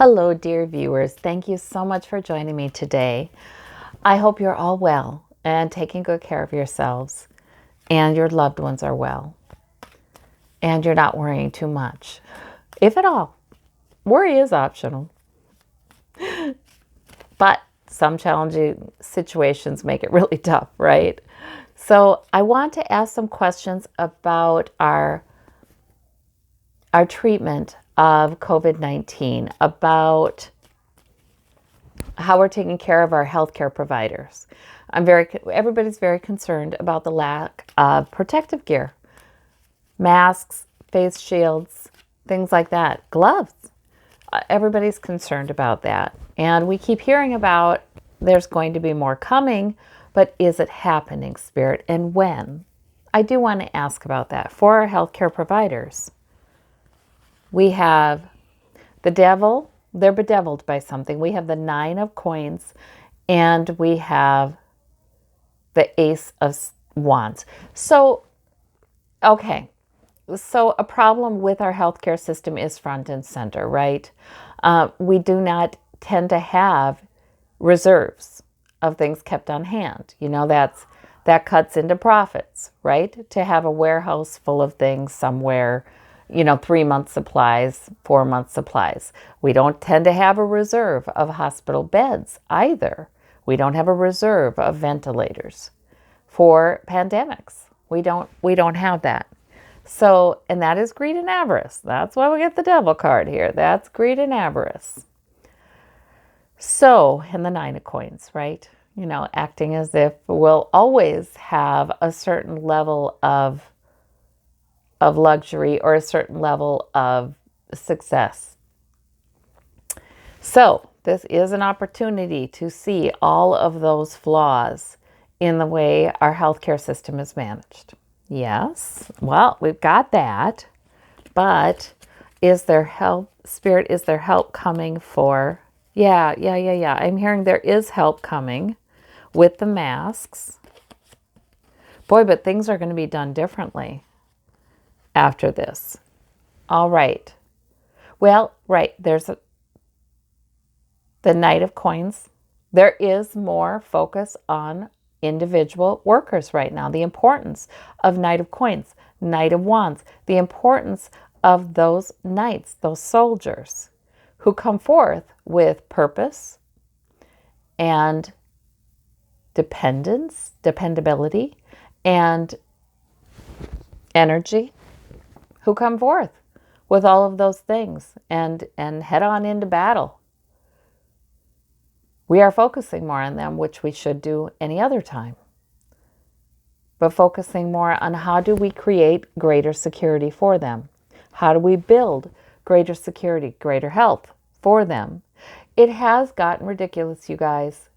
Hello, dear viewers. Thank you so much for joining me today. I hope you're all well and taking good care of yourselves and your loved ones are well and you're not worrying too much, if at all. Worry is optional, but some challenging situations make it really tough, right? So I want to ask some questions about our treatment of COVID-19, about how we're taking care of our healthcare providers. Everybody's very concerned about the lack of protective gear, masks, face shields, things like that, gloves. Everybody's concerned about that. And we keep hearing about there's going to be more coming, but is it happening, Spirit, and when? I do want to ask about that for our healthcare providers. We have the devil. They're bedeviled by something. We have the 9 of coins and we have the Ace of Wands. So, okay. So a problem with our healthcare system is front and center, right? We do not tend to have reserves of things kept on hand. You know, that cuts into profits, right? To have a warehouse full of things somewhere, 3-month supplies, 4-month supplies. We don't tend to have a reserve of hospital beds either. We don't have a reserve of ventilators for pandemics. We don't have that. So, and that is greed and avarice. That's why we get the devil card here. That's greed and avarice. So, and the 9 of coins, right? Acting as if we'll always have a certain level of luxury or a certain level of success. So this is an opportunity to see all of those flaws in the way our healthcare system is managed. Yes, well, we've got that, but is there help, Spirit, is there help coming for, yeah. I'm hearing there is help coming with the masks. Boy, but things are going to be done differently after this. All right. Well, right, there's the Knight of Coins. There is more focus on individual workers right now. The importance of Knight of Coins, Knight of Wands, the importance of those knights, those soldiers who come forth with purpose and dependability, and energy, who come forth with all of those things and head on into battle. We are focusing more on them, which we should do any other time, but focusing more on how do we create greater security for them? How do we build greater security, greater health for them? It has gotten ridiculous, you guys.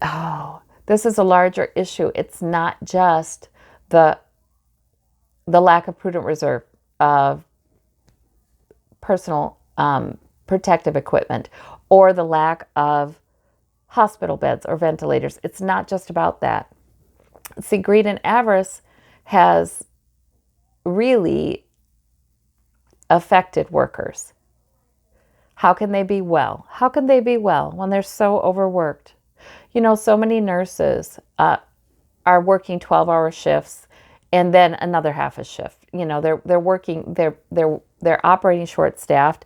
Oh, this is a larger issue. It's not just the lack of prudent reserve of personal protective equipment or the lack of hospital beds or ventilators. It's not just about that. See, greed and avarice has really affected workers. How can they be well? How can they be well when they're so overworked? So many nurses are working 12-hour shifts and then another half a shift. They're working, they're operating short-staffed.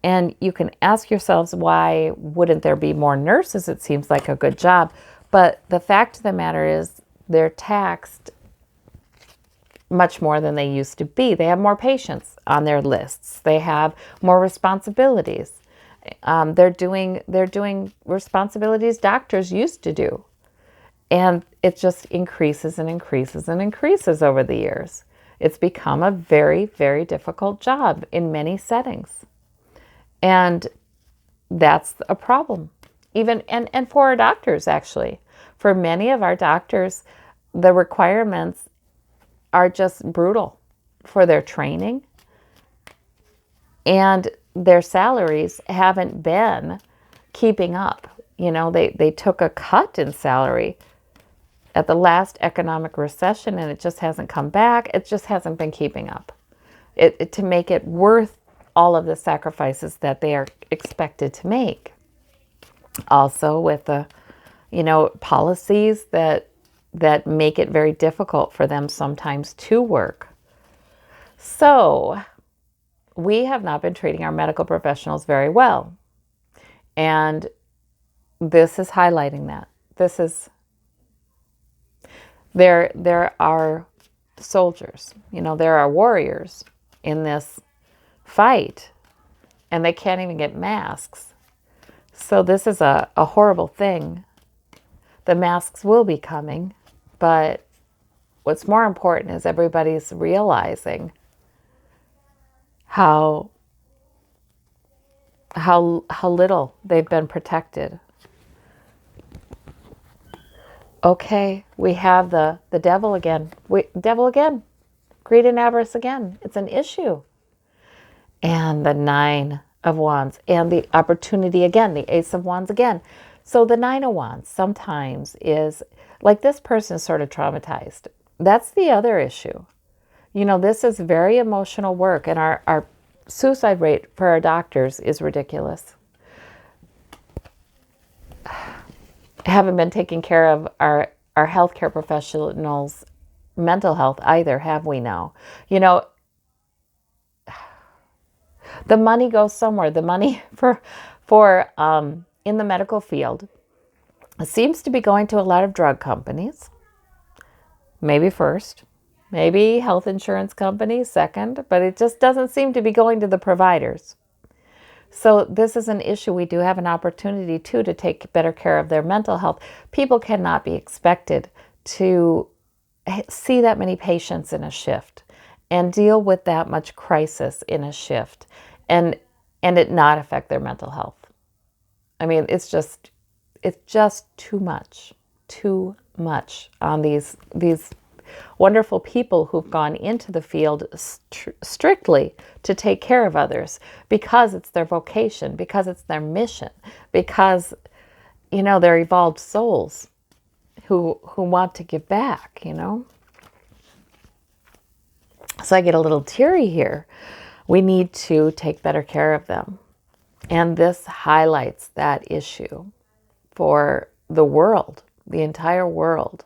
And you can ask yourselves, why wouldn't there be more nurses? It seems like a good job. But the fact of the matter is they're taxed much more than they used to be. They have more patients on their lists. They have more responsibilities. They're doing responsibilities doctors used to do. And it just increases and increases and increases over the years. It's become a very, very difficult job in many settings. And that's a problem. Even and for our doctors, actually. For many of our doctors, the requirements are just brutal for their training. And their salaries haven't been keeping up. They took a cut in salary at the last economic recession and it just hasn't come back. It just hasn't been keeping up. To make it worth all of the sacrifices that they are expected to make. Also with the, policies that make it very difficult for them sometimes to work. So we have not been treating our medical professionals very well. And this is highlighting that. There are soldiers, there are warriors in this fight, and they can't even get masks. So this is a horrible thing. The masks will be coming, but what's more important is everybody's realizing how little they've been protected. Okay, we have the devil again. Devil again. Greed and avarice again. It's an issue. And the 9 of Wands. And the opportunity again. The Ace of Wands again. So the 9 of Wands sometimes is like this person is sort of traumatized. That's the other issue. This is very emotional work. And our suicide rate for our doctors is ridiculous. Haven't been taking care of our healthcare professionals' mental health either, have we now? The money goes somewhere. The money for in the medical field seems to be going to a lot of drug companies. Maybe first, maybe health insurance companies second, but it just doesn't seem to be going to the providers. So this is an issue. We do have an opportunity, too, to take better care of their mental health. People cannot be expected to see that many patients in a shift and deal with that much crisis in a shift and it not affect their mental health. I mean, it's just too much on these wonderful people who've gone into the field strictly to take care of others because it's their vocation, because it's their mission, because, they're evolved souls who want to give back, So I get a little teary here. We need to take better care of them. And this highlights that issue for the world, the entire world.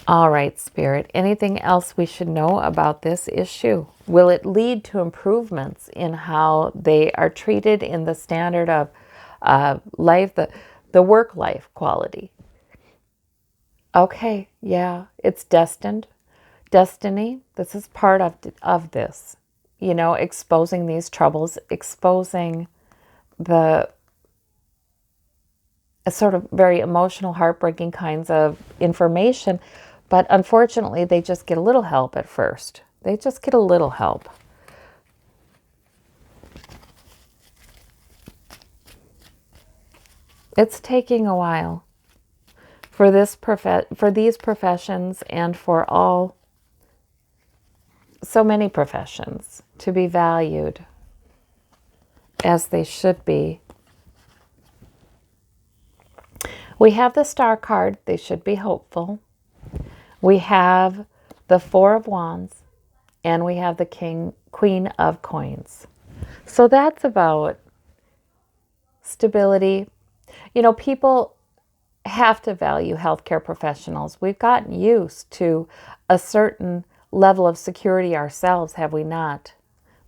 All right, Spirit, anything else we should know about this issue? Will it lead to improvements in how they are treated in the standard of life, the work-life quality? Okay, yeah, it's destined. Destiny, this is part of this. Exposing these troubles, exposing the sort of very emotional, heartbreaking kinds of information. But unfortunately, they just get a little help at first. They just get a little help. It's taking a while for these professions and for so many professions to be valued as they should be. We have the Star card. They should be hopeful. We have the 4 of Wands, and we have the Queen of Coins. So that's about stability. People have to value healthcare professionals. We've gotten used to a certain level of security ourselves, have we not?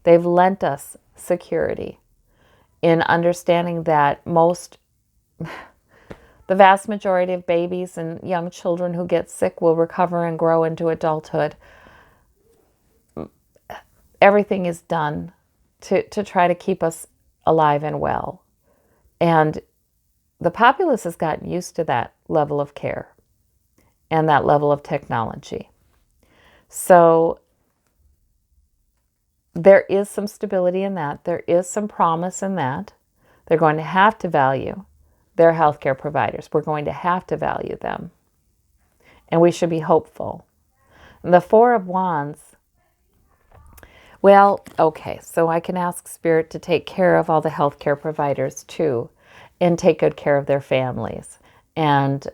They've lent us security in understanding that the vast majority of babies and young children who get sick will recover and grow into adulthood. Everything is done to try to keep us alive and well. And the populace has gotten used to that level of care and that level of technology. So there is some stability in that. There is some promise in that. They're going to have to value their healthcare providers. We're going to have to value them. And we should be hopeful. And the 4 of Wands, well, okay, so I can ask Spirit to take care of all the healthcare providers too, and take good care of their families. And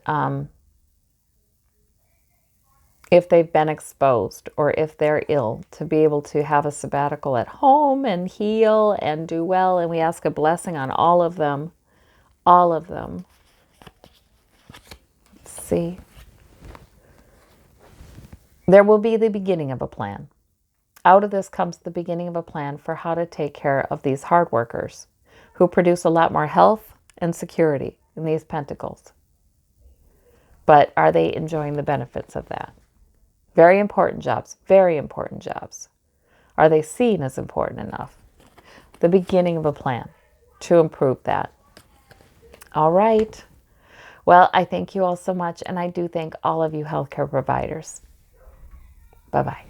if they've been exposed or if they're ill, to be able to have a sabbatical at home and heal and do well. And we ask a blessing on all of them. All of them. See? There will be the beginning of a plan. Out of this comes the beginning of a plan for how to take care of these hard workers who produce a lot more health and security in these pentacles. But are they enjoying the benefits of that? Very important jobs, very important jobs. Are they seen as important enough? The beginning of a plan to improve that. All right. Well, I thank you all so much, and I do thank all of you healthcare providers. Bye-bye.